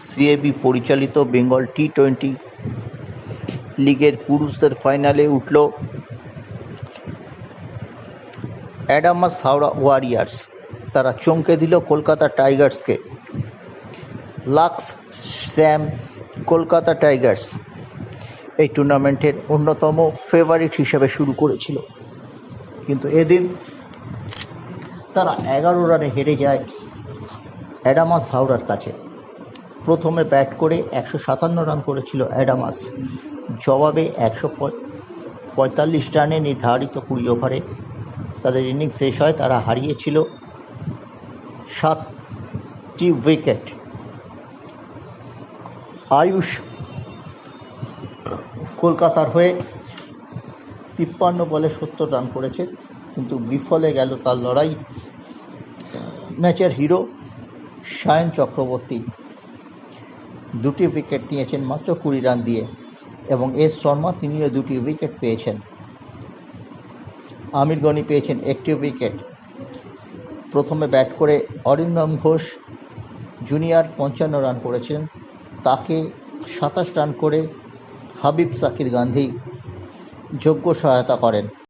CAB পরিচালিত বেঙ্গল টি-20 লিগের পুরুষদের ফাইনালে উঠল অ্যাডামাস হাওড়া ওয়ারিয়ার্স। তারা চমকে দিল কলকাতা টাইগার্সকে। লাক্স স্যাম কলকাতা টাইগার্স এই টুর্নামেন্টের অন্যতম ফেভারিট হিসেবে শুরু করেছিল, কিন্তু এদিন তারা 11 রানে হেরে যায় অ্যাডামাস হাওড়ার কাছে। প্রথমে ব্যাট করে 157 রান করেছিল অ্যাডামাস, জবাবে 145 রানে নির্ধারিত 20 ওভারে তাদের ইনিংস শেষ হয়। তারা হারিয়েছিল 7টি উইকেট। আয়ুষ কলকাতার হয়ে 53 বলে 70 রান করেছে, কিন্তু বিফলে গেল তার লড়াই। ম্যাচের হিরো সায়ন চক্রবর্তী 2টি উইকেট নিয়েছেন মাত্র 20 রান দিয়ে, এবং এস শর্মা তিনিও 2টি উইকেট পেয়েছেন। আমির গনি পেয়েছেন 1টি উইকেট। প্রথমে ব্যাট করে অরিন্দম ঘোষ জুনিয়র 55 রান করেছেন, তাকে 27 রান করে হাবিব সাকির গান্ধী যোগ্য সহায়তা করেন।